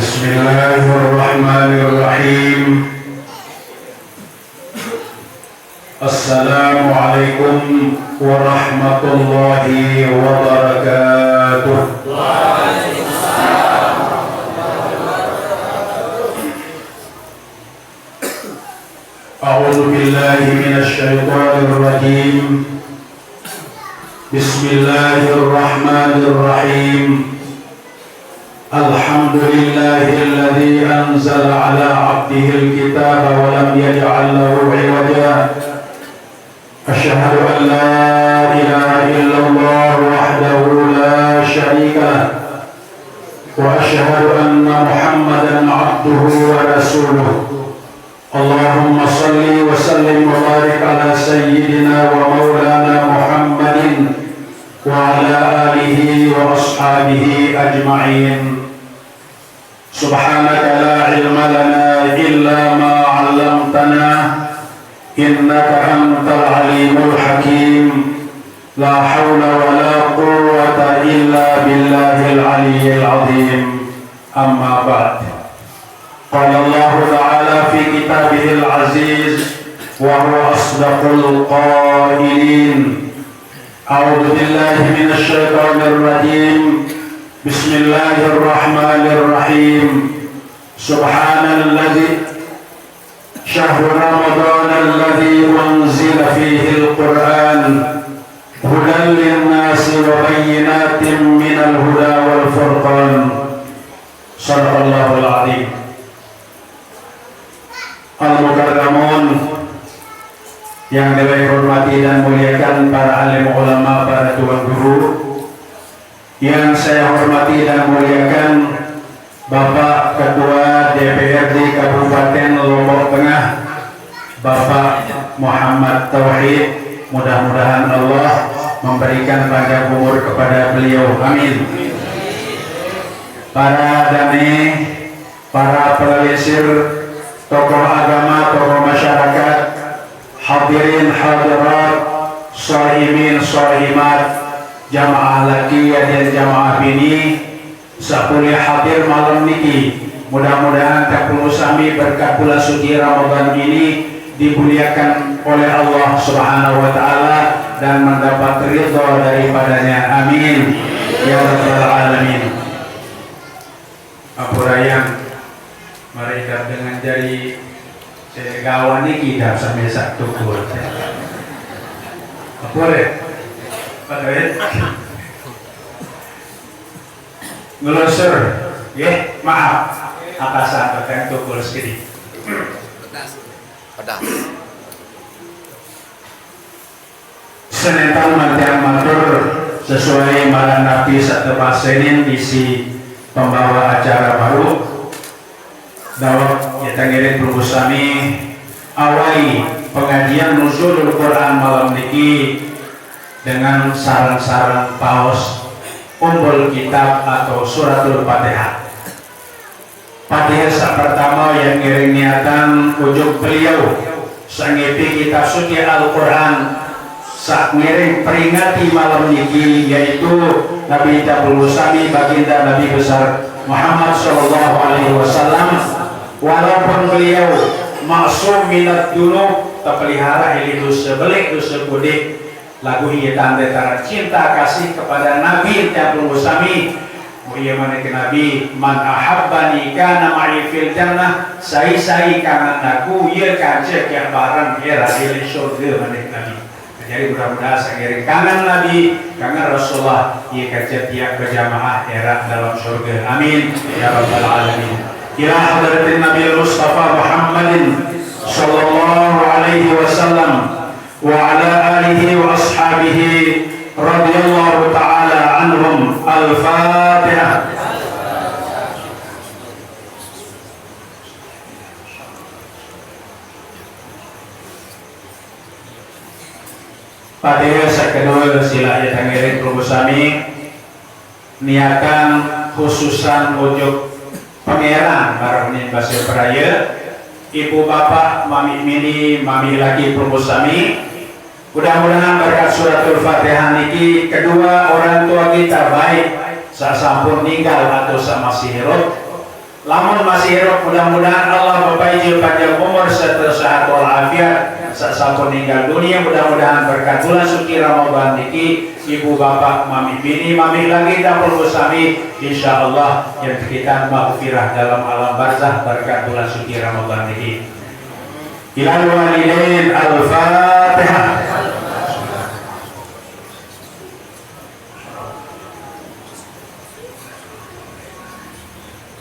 Bismillahirrahmanirrahim. Assalamualaikum warahmatullahi wabarakatuh. A'udzu billahi minasy syaithanir rajim. Bismillahirrahmanirrahim. Alhamdulillahilladzi anzala ala 'abdihil kitaba wa lam yaj'al lahu 'iwaja. Asyhadu an la ilaha illallah wahdahu la syarika lah wa asyhadu anna Muhammadan 'abduhu wa rasuluh. Allahumma salli wa sallim wa barik ala sayyidina wa maulana Muhammadin wa ala alihi wa ashabihi ajma'in. Subhanaka la ilma lana illa ma 'allamtana innaka antal alimul hakim. La haula wa la quwwata illa billahil aliyyil azim. Amma ba'd. Qala Allah ta'ala fi kitabihil aziz wa huwa asdaqul qailin. A'udzu billahi minasy syaithanir rajim. Bismillahirrahmanirrahim. Subhanalladzi syahru ramadhanalladzi unzila fihil Qur'an hudan lin-nasi wa bayyinatin minal huda wal furqan. Shadaqallahul 'azim. Al-Mukarramun yang dihormati dan muliakan para alim ulama, para tuan guru, yang saya hormati dan muliakan Bapak Ketua DPRD Kabupaten Lombok Tengah, Bapak Muhammad Tauhid. Mudah-mudahan Allah memberikan panjang umur kepada beliau, amin. Para dami, para penelisir, tokoh agama, tokoh masyarakat, hadirin hadirat, shaimin shaimat, jamaah laki dan jamaah bini sapulih hadir malam niki. Mudah-mudahan takulu sami berkat bulan suci Ramadan ini dimuliakan oleh Allah Subhanahu wa taala dan mendapat ridha daripadanya, amin ya rabbal alamin. Apurayang mereka dengan jari segawan ini kita sampai satu kuat. Apa boleh? Padahal ngelosor, ya maaf. Atasan petang tukul sekali. Pedas. Senetan mantiang matur sesuai maran Nabi satu pasenin isi pembawa acara baru. Dawab kita ngirim berbusami awali pengajian nuzulul Quran malam niki dengan sarang-sarang paus umbul kitab atau suratul Fatihah. Fatihah saat pertama yang ngiring niatan ujuk beliau sangipi kitab suci Al-Quran saat ngiring peringati malam niki, yaitu Nabi Tabul Usami baginda Nabi besar Muhammad Sallallahu Alaihi Wasallam. Walaupun beliau maksum minat dulu terpelihara ini dosa belik dosa kudik, lagu ini tanda antara cinta kasih kepada Nabi Tabul Usami. Ia mana ke Nabi, man ahabbani kana ma'i fil jannah, sai kangen aku ia kancek yang barang era di surga mana Nabi. Jadi mudah-mudahan seiring kangen Nabi, kangen Rasulullah, ia kancek tiap berjamaah era dalam surga, amin ya rabbal alamin. Ila hadratin Nabi Mustafa Muhammadin sallallahu alaihi wasallam wa ala alihi wa ashabihi radhiyallahu ta'ala anhum. Al-Fatihah. Fatihah sekedul sila ya tangirin prubusami niakan khususan ujuk pangeran barangnya basir peraya ibu bapak mami mini mami laki prubusami. Mudah-mudahan berkat suratul Fatihah niki kedua orang tua kita baik sasampun ninggal atau sama sihirut lamun masih hidup, mudah-mudahan Allah berbagi panjang umur serta sehat walafiat saat meninggal dunia. Mudah-mudahan berkat bulan suci Ramadan niki ibu bapak mami bini mami lagi dapur bersami insyaallah yang kita maghfirah dalam alam barzah berkat bulan suci Ramadan niki. Ilal walidain al-Fatihah.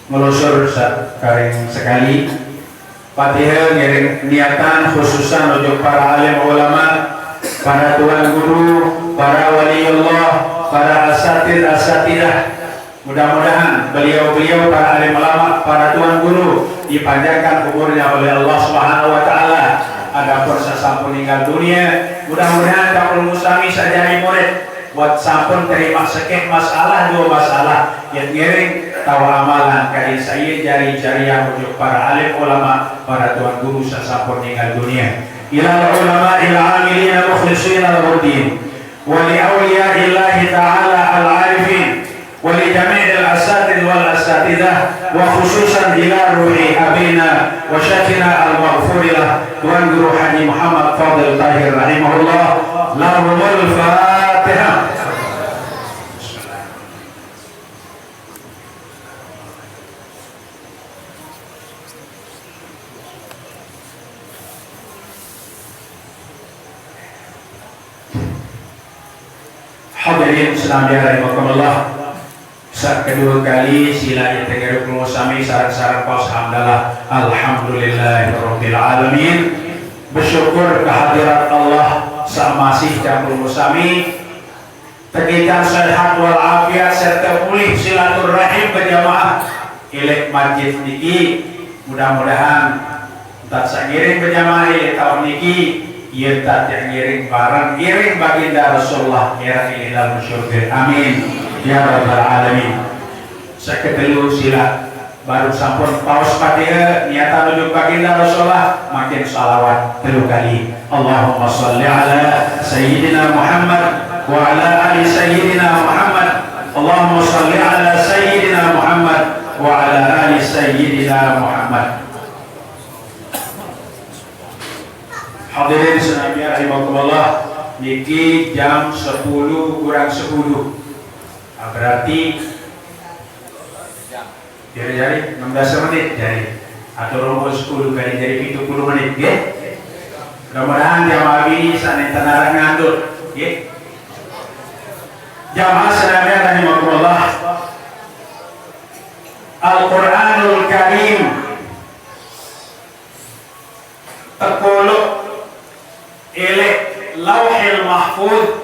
Melusur karing sekali Fatihah ngiring niatan khususan untuk para alim ulama, para tuan guru, para waliullah, para asatidah. Mudah-mudahan beliau-beliau para alim ulama, para tuan guru dipanjangkan umurnya oleh Allah Subhanahu wa taala. Adapun sasampun meninggal dunia, mudah-mudahan dapur musami sajari murid buat sampun terima sekeh masalah dua masalah yang ngiring tawa amalan kali saya jari-jari yang untuk para alim ulama, para tuan guru sasampun meninggal dunia. Ila ulama ila amilina mukhlishina lahuddin wa li awliyaillahi ta'ala al-arifin wa li jami'il asatid wal asatidah wa khususan ila ruhi abina wa syakina al-maghfurilah tuan guru Haji Muhammad Fadil Tahir rahimahullah. Lahumul Fatihah. Hadirin sekalian rahimakumullah. Saat kedua kali sila yang sami sarang-sarang paus hamdalah alhamdulillahirabbil alamin. Bersyukur kehadirat Allah masih campur sami tegikan sehat walafiat serta pulih silaturahim berjamaah ilek masjid niki. Mudah-mudahan tak sangiring berjamaah ilek tahun niki ia tak yang ngiring barang ngiring baginda Rasulullah era ini dalam syurga. Amin ya rabbal alamin. Seketelu sila baru sampun paus Fatihah niatan ujuk baginda Rasulullah makin salawat telu kali. Allahumma salli ala sayyidina Muhammad wa ala ali sayyidina Muhammad. Allahumma salli ala sayyidina Muhammad wa ala ali sayyidina Muhammad. Hadirin sekalian rahimakumullah, niki jam 10 kurang 10. Berarti jari-jari 16 menit jari atau rombol 10 kali jari 70 menit ya. Mudah-mudahan jamaah ini sanen tanarang ngandut ya. Jamaah sekalian rahimakumullah, Al-Qur'anul Karim terkolok ilek lauhil mahfud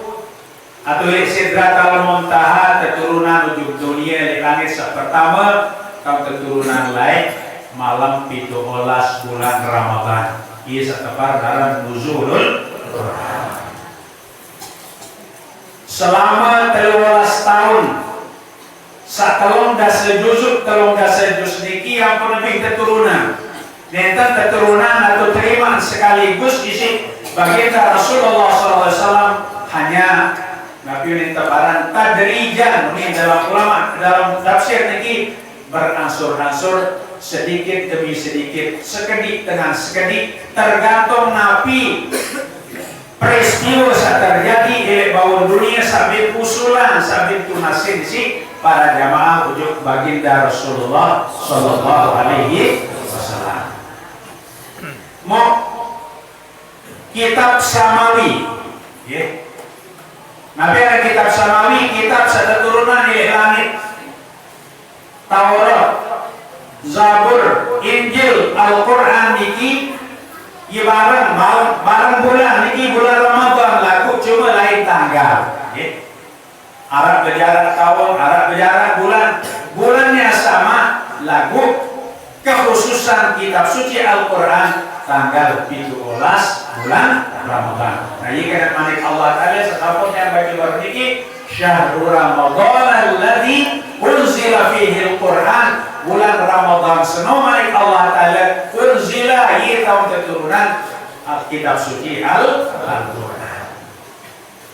atau ilek sidratal muntaha keturunan ujung dunia di langit pertama kau keturunan lain malam 17 bulan Ramadan. Ia setebar dalam nuzulul Quran selama 13 tahun sakelong dasa juzuk telung dasa juz niki yang lebih keturunan nenten keturunan atau terima sekaligus isi baginda Rasulullah SAW hanya ngapiun tebaran tadrijan ini dalam ulama dalam tafsir niki beransur-ansur sedikit demi sedikit sekedik dengan sekedik tergantung napi peristiwa saat terjadi di bawah dunia sambil usulan sambil tunasin si para jamaah ujuk baginda Rasulullah Sallallahu Alaihi Wasallam. Mau kitab Samawi ya. Nabi ada kitab Samawi, kitab satu turunan di langit. Taurat, Zabur, Injil, Al-Quran niki barang bulan niki bulan Ramadan laku cuma lain tanggal ya. Arab berjarak tahun, Arab berjarak bulan, bulannya sama lagu. Kekhususan kitab suci Al-Quran tanggal 17 bulan Ramadan. Nah ini kena manik Allah Ta'ala setahun yang bagi berniki syahrul Ramadan alladzi unzila fihi Al-Quran, bulan Ramadan seno manik Allah Ta'ala unzila ini tahun keturunan kitab suci Al-Quran.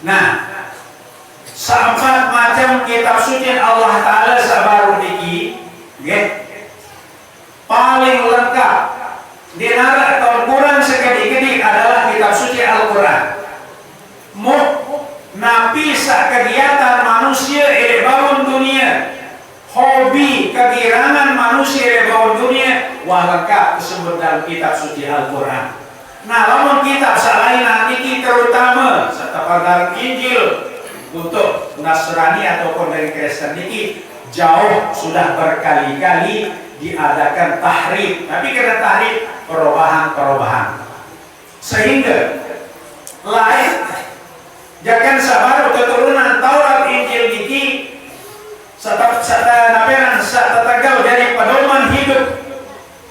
Nah sampai macam kitab suci Allah Ta'ala sabaru niki ya. dinara atau kurang segede-gede adalah kitab suci Al-Quran. Nabi sak kegiatan manusia bangun dunia, hobi kegirangan manusia bangun dunia, lengkap disebut dalam kitab suci Al-Quran. Nah, lamun kitab selain nanti terutama serta dalam Injil untuk Nasrani ataupun dari Kristen niki jauh sudah berkali-kali diadakan tahrif, tapi karena tahrif perubahan sehingga lain jangan sabar keturunan Taurat Injil niki satatagal dari pedoman hidup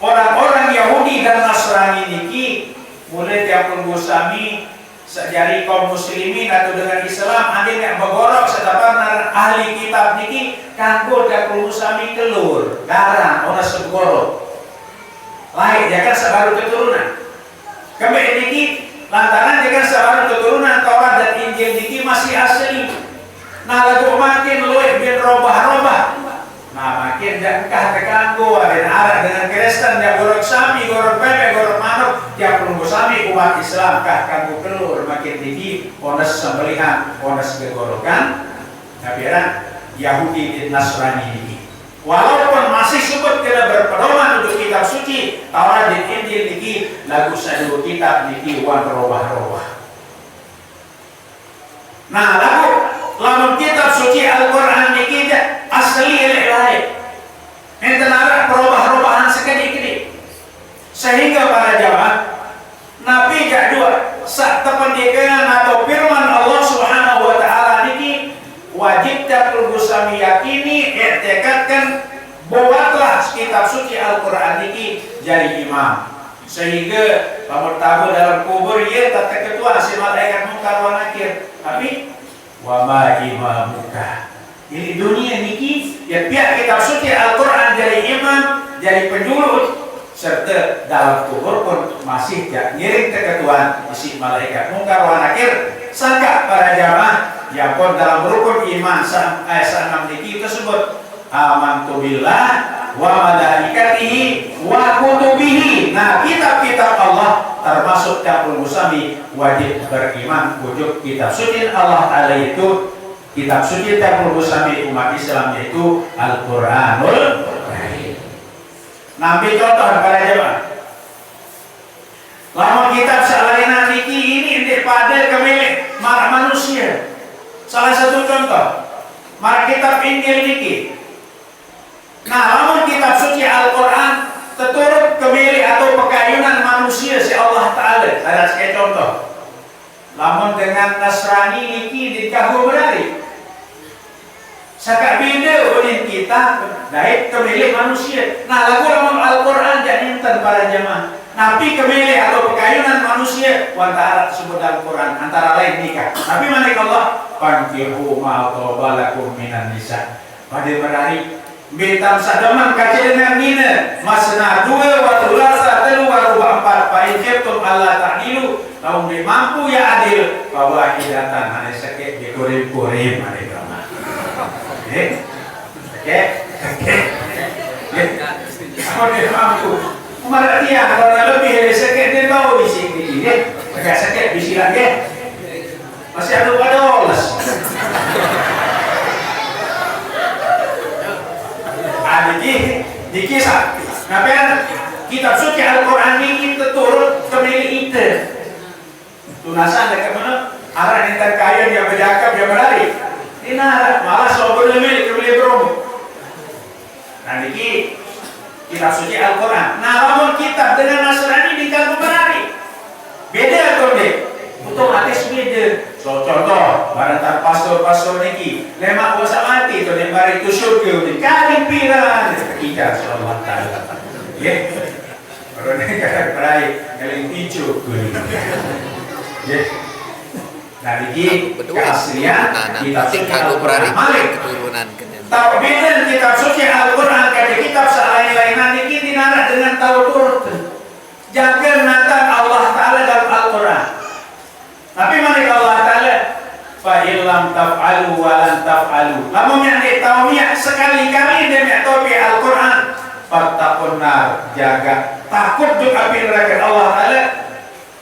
orang-orang Yahudi dan Nasrani niki mulai tiap sami sejari kaum muslimin atau dengan Islam ada yang bergorok setapan ahli kitab niki kanggo tiap sami kelur garang orang segorok lain jangan sabar keturunan kami niki lantaran dengan sabar keturunan Taurat dan Injil niki masih asli. Nah lagu makin luwih bin robah-robah. Nah makin jangkah tekanggo ada arah dengan Kristen dia gorok sapi, gorok bebek, gorok manuk, dia perlu sami umat Islam kah kanggo kelur makin tinggi ones sembelihan, ones gegorokan. Tapi Yahudi dan Nasrani ini. Walaupun masih sebut kena berpedoman untuk kitab suci Taurat dan Injil niki lagu sadu kitab niki wan robah-robah. Nah lamun kitab suci Al-Quran niki asli lain. Enten arah perubah-perubahan sekedi-kedi. Sehingga para jamaah Nabi gak dua sak tependikan atau firman Allah Subhanahu wa taala niki wajib tak perlu sami yakini i'tikadkan buatlah kitab suci Al-Quran niki jadi imam sehingga lamun tahu dalam kubur ya tata ketua si malaikat munkar wa nakir tapi wa ma imamuka ini dunia niki ya pihak kitab suci Al-Quran jadi imam jadi penjurut serta dalam kubur pun masih ngiring keketuaan si malaikat munkar wa nakir sangka para jamaah ya pun dalam rukun iman ayat 6 niki tersebut amantu billah wa malaikatihi wa kutubihi. Nah kitab-kitab Allah termasuk Kabul Musami wajib beriman wujud kitab suci Allah Ta'ala itu kitab suci Kabul Musami umat Islam yaitu Al-Quranul Karim. Nabi contoh para jemaah lama kitab salaina niki ini pada kemilik manusia. Salah satu contoh marah kitab Injil niki. Nah, lamun kitab suci Al-Quran teturut kemilik atau pekayunan manusia si Allah Ta'ala. Ada sekali contoh. Lamun dengan Nasrani niki dikahu berari. Sakak beda oleh kita dari kemilik manusia. Nah, lagu lamun Al-Quran jadi para jemaah. Nabi kemilik atau pekayunan manusia antara sebut Al-Quran antara lain nikah. Tapi mana Allah fankihu ma tawbalakum minan nisa. Pada berari Betam sadaman kaca dengan nina masna dua wa tulasa telu wa ruba empat pain khiftum Allah ta'dilu laum mampu ya adil bahwa hidatan ane sakit dikurim-kurim ane drama oke apa dia mampu kemarin dia kalau lebih dari sakit dia tahu di sini agak sakit bisi lagi masih ada padolas di kisah ngapain kitab suci Al-Quran ini turut kemilik itu tunasan dekat mana arah yang terkaya dia berjakap dia berlari ini malah sobat milik kemilik beromu nah ini kitab suci Al-Quran nah lamun kitab dengan Nasrani diganggu berlari beda atau deh otomatis beda contoh barang pastor niki lemak puasa mati tu lembar itu syurga ni kali piran kita sallallahu taala ya orang ni kadang berai yang hijau ya nah niki keaslian kitab suci Al-Quran keturunan tahu beda kitab suci Al-Quran kada kitab selain-lainan niki dinarah dengan tahu turut jaga nata Allah Taala dalam Al-Quran. Tapi mana Allah Ta'ala fa illam taf'alu wa lan taf'alu. Namun yang tahu sekali-kali dia tahu Al-Quran fattaqun nar, jaga takut juga api neraka Allah Ta'ala.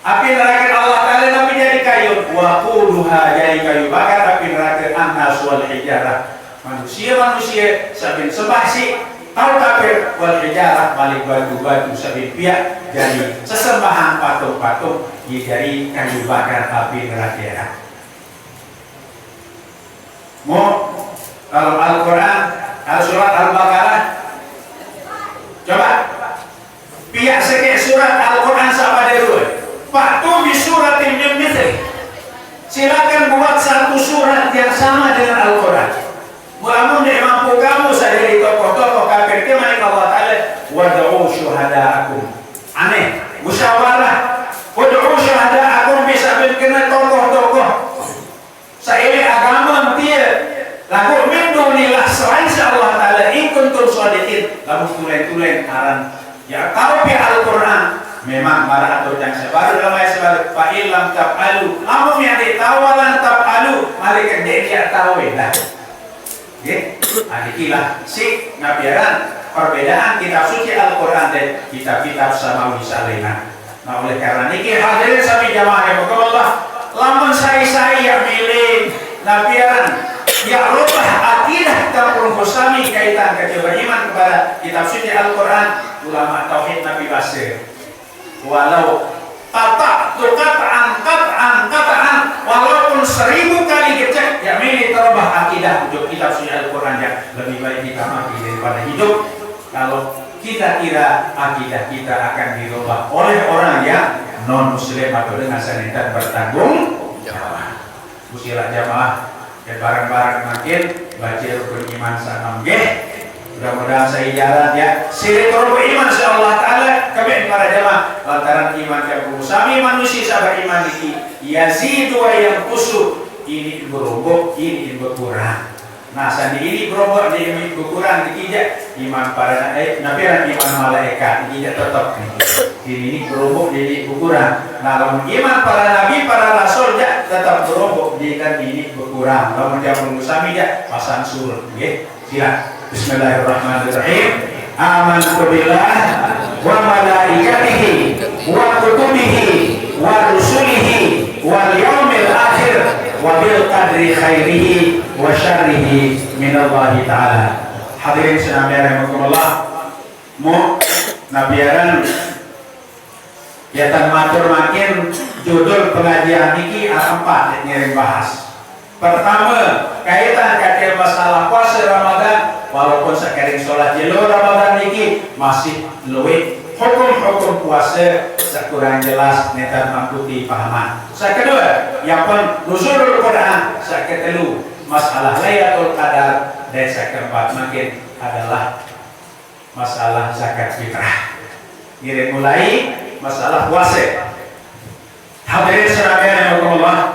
Api neraka Allah Ta'ala tapi jadi kayu, waquduha jadi kayu bakar api neraka annas wal hijarah, manusia sabin sebasi tahu kafir wal hijarah balik batu-batu sabin pihak jadi sesembahan patung-patung dari kayu bakar api neraka. Mau kalau Al-Quran, surat Al-Baqarah, coba pihak sekek surat Al-Quran sama dulu. Fa'tu bi suratin min mithli. Silakan buat satu surat yang sama dengan Al-Quran. Muamun dia mampu kamu sadari tokoh-tokoh kafir kemana Allah Ta'ala wad'u syuhada'akum. Aneh, musyawarah. Wad'u syuhada'akum bisa kena tokoh-tokoh. Saile agama dia lagu min dunillah selain Allah Ta'ala in kuntum shadiqin. Lagu tulen-tulen aran ya kau pi Al-Quran memang marah atau yang sebaru dalam ayat sebaru fa illam taf'alu lamun yang ditawalan taf'alu mari kerja dia tahu dah nggih adikilah si ngabiaran perbedaan kitab suci Al-Quran dan kitab-kitab samawi salena. Nah oleh karena niki hadirin sami jamaah yang Allah lamun saya yang milih ngabiaran ya rubah akidah kaum Islami kaitan beriman kepada kitab suci Al-Quran ulama tauhid Nabi Basir walau qat'an walaupun 1000 kali gecek ya milih terubah akidah untuk kitab suci Al-Quran ya lebih baik kita mati daripada hidup kalau kita kira akidah kita akan dirubah oleh orang yang non muslim atau dengan sanad bertanggung jawab. Musilah jamaah dan barang-barang makin baca rukun iman sanam nggih. Mudah-mudahan saya jalan ya. Sirik rukun iman insyaallah taala kami para jamaah lantaran iman yang sami manusia sabar iman iki yazidu wa yanqusu ini berubah ini berkurang. Nah sandi ini berubah ini berkurang dikijak iman para nabi dan iman malaikat dikijak tetap ini berubah ini berkurang. Nah lamun iman para nabi para rasul ja tetap berubah jika ini berkurang. Lamun jamun sami ja pasang sur nggih. Silakan. Bismillahirrahmanirrahim. Amantu billah wa malaikatihi wa kutubihi wa rusulihi wal yaumil akhir wa bil qadri khairihi wa syarrihi minallahi ta'ala. Hadirin sekalian rahimakumullah, mu nabiaran ya tan matur makin judul pengajian niki A4 ngiring bahas. Pertama, kaitan kaya masalah puasa Ramadan, walaupun sekering sholat jelo Ramadan niki masih luwih hukum-hukum puasa sekurang jelas netan mampu dipahaman. Kedua, yang pun nuzulul Quran, kedua masalah Lailatul Qadar dan keempat makin adalah masalah zakat fitrah. Ini mulai masalah puasa. Hadirin sekalian Allah.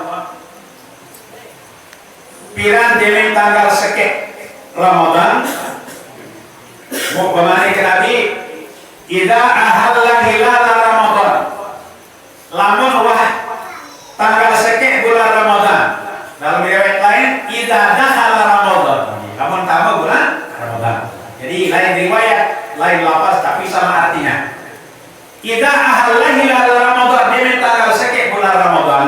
Piran demi tanggal sekek Ramadan mau kemana ke Nabi idza ahalla hilal Ramadan lamun wah tanggal sekek bulan Ramadan dalam riwayat lain idza dakhala Ramadan lamun tamu bulan Ramadan jadi lain riwayat lain lafaz tapi sama artinya idza ahalla hilal Ramadan demi tanggal sekek bulan Ramadan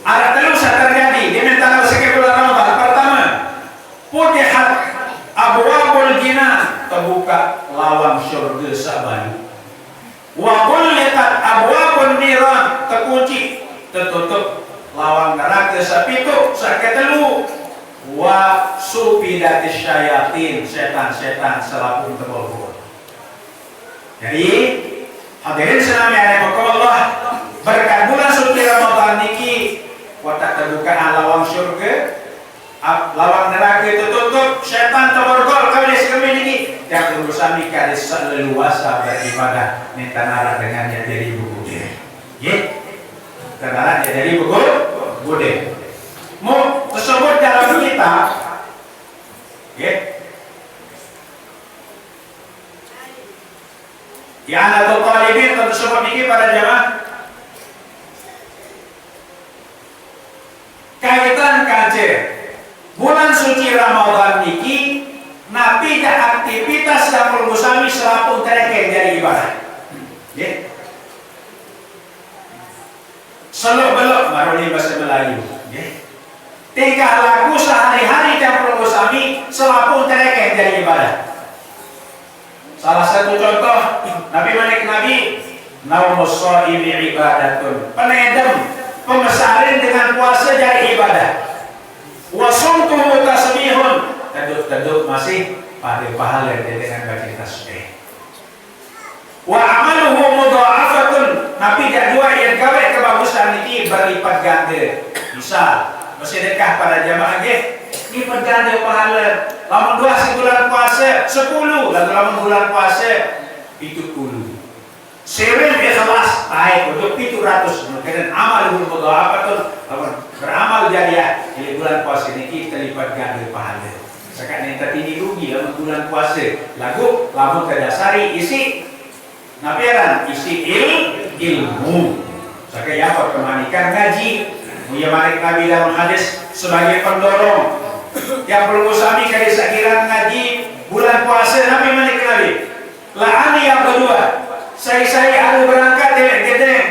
ada terus terjadi di tanggal sekian bulan Ramadan. Pertama, futihat abwabul jinan, terbuka lawang syurga sabani. Wa ghulqat abwabun niran, terkunci, tertutup lawang neraka sapitu saketelu. Wa sufidatis syayatin, setan-setan selapun terbobol. Jadi hadirin sekalian rahimakumullah, berkat bulan suci Ramadan niki kotak terbuka lawang syurga, lawang neraka itu tutup, setan terborgol kami ini yang berusaha mikadis leluasa beribadah minta nara dengannya jadi buku dia karena jadi buku bude mau tersebut dalam kita ya anak talibin tersebut ini pada jamaah kaitan kaje bulan suci Ramadan niki Nabi tidak aktivitas dapur musami selapun terkait dari ibadah. Ya. Selok belok baru ini bahasa Melayu. Ya. Tingkah laku sehari-hari dapur musami selapun terkait dari ibadah. Salah satu contoh Nabi Malik Nabi naumus shaimi ibadatun. Penedam, pemesarin dengan puasa jadi ibadah. Wa sumtuhu tasbihun. Taduk masih pahala dengan baca tasbih. Wa amaluhu mudha'afatun. Nabi jadwa yang gawe kebagusan ini berlipat ganda. Misal bersedekah pada jamaah nggih, lipat ganda pahala. Lamun 2 bulan puasa 10, lalu lamun bulan puasa 70. Sering ikhlas baik untuk 700. Kemudian amal mudha'afatun. Lamun beramal jariah di bulan puasa ini kita lipat ganda pahala. Sekarang yang tadi rugi lamun bulan puasa. Lagu lamun terdasari isi naperan, isi ilmu. Sekarang apa kemanikan ngaji. Mulia Malik Nabi dalam hadis sebagai pendorong yang perlu sami kali sakiran ngaji bulan puasa. Nabi Malik Nabi la'ani yang kedua saya ada berangkat gedeng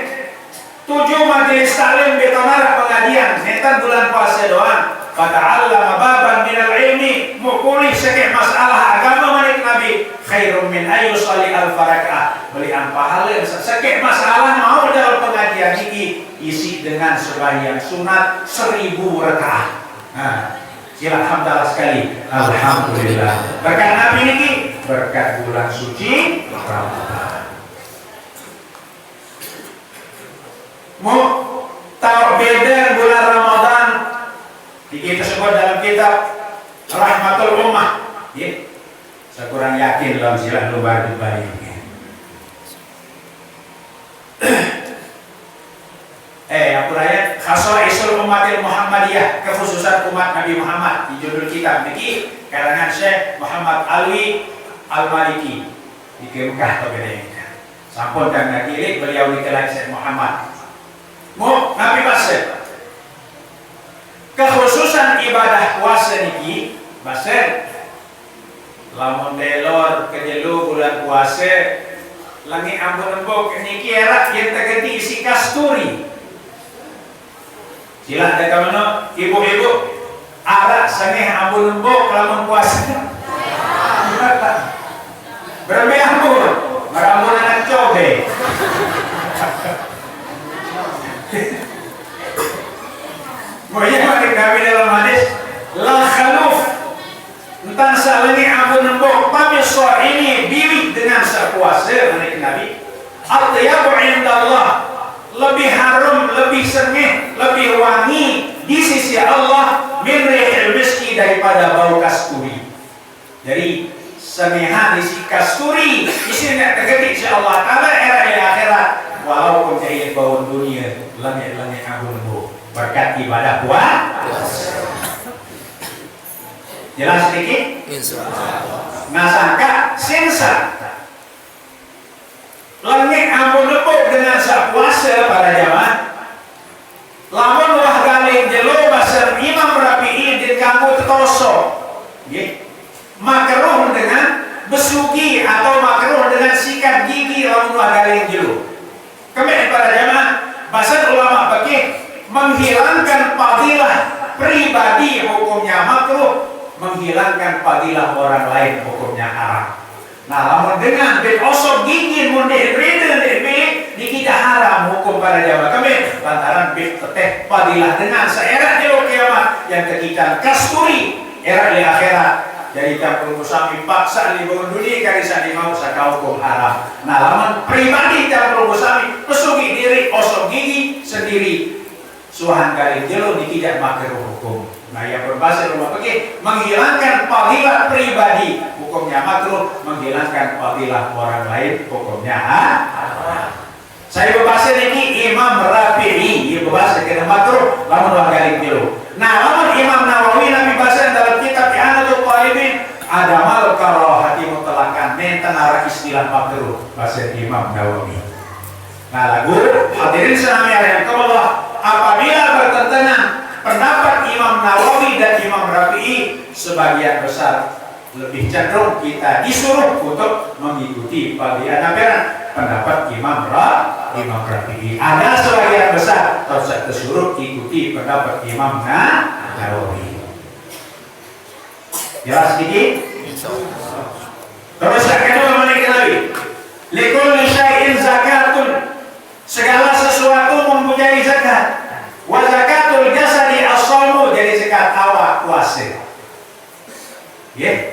7 majelis taklim betonara pengajian netan bulan puasa doang. Fata'allama baban minal ilmi mukuli sekeh masalah agama Malik Nabi khairum min ayyusalli al-farakah. Belian pahala sekeh masalah mau dalam pengajian ini isi dengan sembahyang sunat 1000 rakaat. Nah, sila hamdalah sekali. Alhamdulillah. Berkat Nabi ini berkat bulan suci Ramadan. Mau tahu beda bulan Ramadan? Kita sebut dalam kitab Rahmatul Ummah. Ya. Saya kurang yakin dalam silah lubar baik. Aku ayat Khasaisul Ummatil Muhammadiyah, kekhususan umat Nabi Muhammad di judul kitab niki karangan Syekh Muhammad Alwi Al-Maliki di Mekah kebenaran. Sampun dan ngakilik beliau dikelan Syekh Muhammad. Mu Nabi Basir kekhususan ibadah puasa niki Basir lamun delor kedelu bulan puasa langi ampun embok niki era yang terganti isi kasturi. Sila ada kamano ibu-ibu arak sangeh ampun embok lamun puasa. Berapa ampun? Marambun anak cobe. Moya Malik Nabi dalam hadis la khaluf entan salani ampun embok tapi soal ini bilik dengan sepuasa Malik Nabi atyabu indallah lebih harum, lebih sengih, lebih wangi di sisi Allah min rihil miski daripada bau kasturi. Jadi semeha di si kasturi isi nak tergetik si Allah Ta'ala era di akhirat walaupun jahit bau dunia langit-langit abu lembu berkat ibadah puasa. Jelas sedikit? Nah sangka sensa langit ampun lepuk dengan puasa para jamaah. Lamun wah galing jelo basar Imam Rafi'i din kamu tetoso. Nggih. Makruh dengan besugi atau makruh dengan sikat gigi lamun wah galing jelo. Kemudian para jamaah, basar ulama fikih menghilangkan fadilah pribadi hukumnya makruh, menghilangkan fadilah orang lain hukumnya haram. Nah, lamun dengan osok gigi mundir rida milik dikita haram hukum para jamaah kami lantaran teteh fadilah dengan seera di kiamat yang ketika kasturi era di akhirat jadi campur musami paksa di bangun dunia karisa di mau saka hukum haram. Nah, lamun pribadi campur musami pesugi diri osok gigi sendiri suhan kali jelo dikita makruh hukum. Nah, yang berbahasa rumah fikih menghilangkan fadilah pribadi hukumnya makruh, menghilangkan fadilah orang lain hukumnya haram. Saya berbahasa ini Imam Rafi'i, ia berbahasa kena makruh, lamun wagaling dulu. Nah, lamun Imam Nawawi Nabi bahasa dalam kitab I'anatul Talibin ada mal karahati mutlaqan nenten arah istilah makruh bahasa Imam Nawawi. Nah, lagu hadirin senami yang Allah apabila bertentangan pendapat Imam Nawawi dan Imam Rafi'i sebagian besar lebih cenderung kita disuruh untuk mengikuti bagian pendapat Imam Rafi'i. Ada sebagian besar harus disuruh ikuti pendapat Imam Nawawi. Jelas sedikit? Terus yang kedua menaiki lagi. Likulli syai'in zakatun. Segala sesuatu mempunyai zakat. Wa zakatul jasadi as-shaumu, jadi zakat awak puasa. Ya.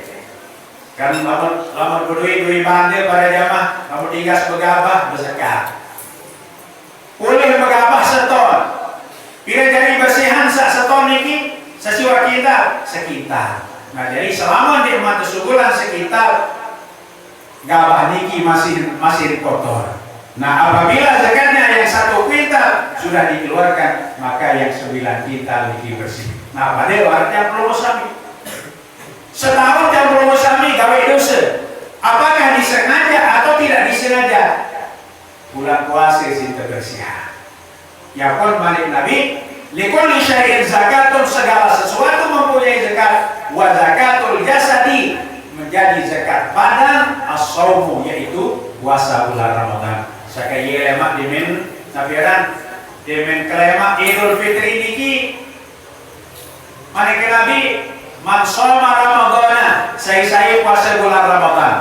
Kan lamun berdui bandel pada jamaah, lamun digas begabah berzakat. Boleh begabah seton. Bila jadi bersihan sak seton niki sesiwa kita sekitar. Nah, jadi selama di umat sugulan sekitar gabah niki masih kotor. Nah, apabila zakatnya yang 1 kuintal sudah dikeluarkan, maka yang 9 kuintal niki bersih. Nah, pada artinya perlu sami. Setahun yang belum sami gawe dosa, apakah disengaja atau tidak disengaja? Bulan puasa sinta bersihan. Ya pun balik Nabi, likulli syai'in zakatun, segala sesuatu mempunyai zakat. Wa zakatul jasadi, menjadi zakat badan, as-shaumu, yaitu puasa bulan Ramadan. Sakaya lemak dimen nabiran dimen kelemak Idul Fitri niki manike Nabi man shoma Ramadana, saya puasa bulan Ramadan.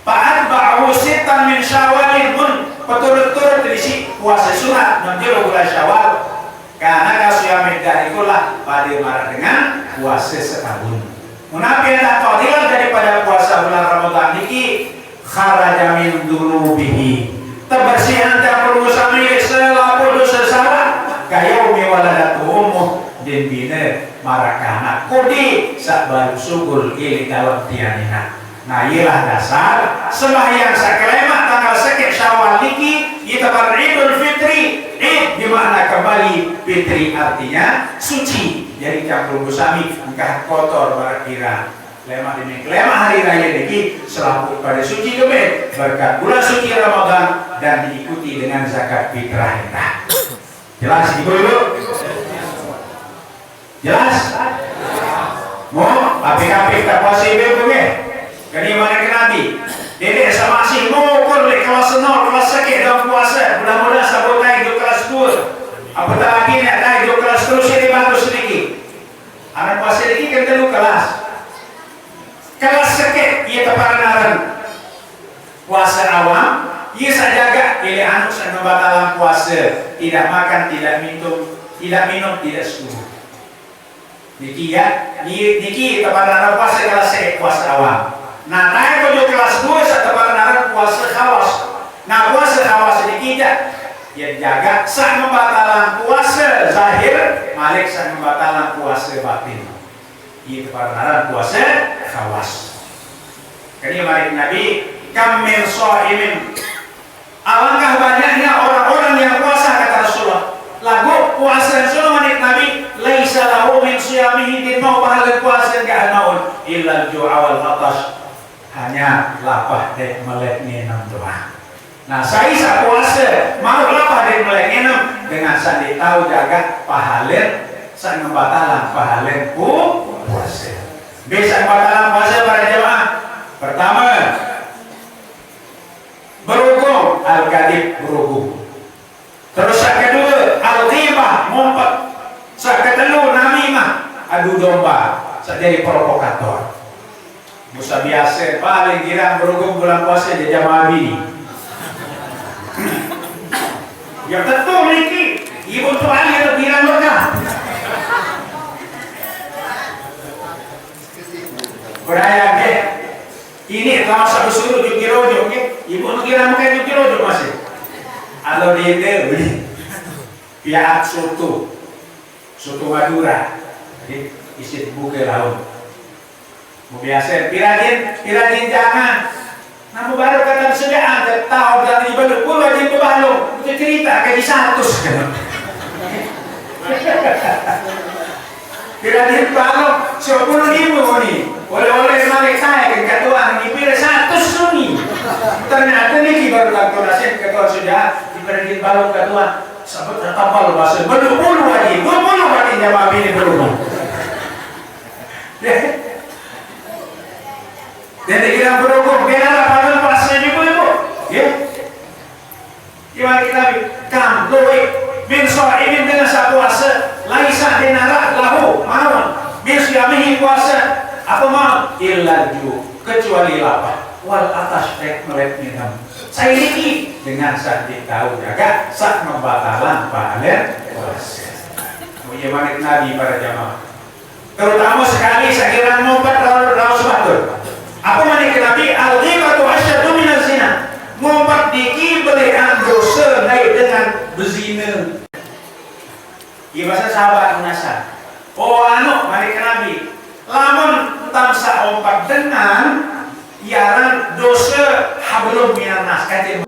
Fa'at ba'u sitan min syawalin pun peturut-turut diisi puasa sunat menjelang bulan Syawal. Karena kasyamid darikulah pada marah dengan puasa setahun. Munafiq tak fadilah daripada puasa bulan Ramadan niki kharaja min dunubihi. Tebersihan tak perlu sami selalu sesara kayaumi waladatu ummuh dan bina marakana kudi sak baru sugul ili dalam tianina. Nah, ialah dasar sembahyang saklemat tanggal sekit Syawal niki kita Idul Fitri. Di mana kembali fitri artinya suci. Jadi campur busami engkah kotor barakira. Lemah demi lemah hari raya niki selalu pada suci kebe berkat bulan suci Ramadan dan diikuti dengan zakat fitrah kita. Jelas ibu-ibu? Jelas? Mau apik-apik tak puasa ibu ke? Kani mana ke Nabi? Dedek sama si mukul di kelas 0, kelas sakit dalam puasa. Mudah-mudahan sabut naik di kelas 2. Apatah lagi nak naik di kelas terus ini bagus sedikit. Anak puasa sedikit kan telu kelas. Kelas sakit ia teparan puasa awam. Ia sajaga ili anu sang membatalan puasa. Tidak makan, tidak minum, tidak subuh. Niki ya, niki teparan puasa kelas sakit puasa awam. Nah, naik menuju kelas 2 setelah puasa khawas. Nah, puasa khawas ini kita ya jaga sak membatalan puasa zahir, malik sak membatalan puasa batin. Itu pararan puasa khawas. Kini malik Nabi kam min shaimin. Alangkah banyaknya orang-orang yang puasa kata Rasulullah. Lagu puasa Rasulullah malik Nabi laisa lahu min siyamihi dinau pahala puasa enggak naun illa al-ju'a wal atash. Hanya lapah dek melek ngenam doang. Nah, saya puasa mau lapah dek melek ngenam dengan sandi tahu jaga pahalin sang membatalan pahalin puasa. Bisa membatalan puasa para jemaah. Pertama, berhukum al-kadib berhukum. Terus yang kedua, al-ghibah ngumpet. Yang ketiga, namimah adu domba. Jadi provokator. Musa biasa paling kira berhukum bulan puasa di jamaah bini. Yang tentu niki ibu tuan yang kira mereka. Beraya ke ini kalau satu suruh jukirojo ke ibu kira mereka jukirojo masih. Atau di Dewi pihak soto Madura. Jadi isi buka laut. Biasa pirajin jangan. Namun baru kata sudah ada tahu dan ibadah pun wajib berbalung. Itu cerita kayak di 100. Pirajin balung 10.000 nih. Oleh-oleh malik saya kan ketua ini pilih 100 sunyi. Ternyata nih baru kalkulasi ketua sudah pirajin balung ketua. Sampai tertambal bahasa 20 wajib jamaah ini berumah. Jadi kita berhukum, beda lah pada pasnya ibu-ibu. Ya, gimana kita kam loe min so'imin dengan puasa, laisa dinara lahu maun min siyamihi puasa apa mau illa ju kecuali lapar wal atas tek melek minum. Saya ini dengan sakit tahu jaga sak membatalan pahala puasa. Bagaimana Nabi para jamaah, terutama sekali sekiranya ngumpat raus batur. Apa mana Nabi al-ghibatu asyaddu minaz zina. Ngumpat diki belian dosa naik dengan berzina. Iya bahasa sahabat menasar. Oh anu mana Nabi, lamun tamsa umpat dengan yaran dosa hablum minan nas katin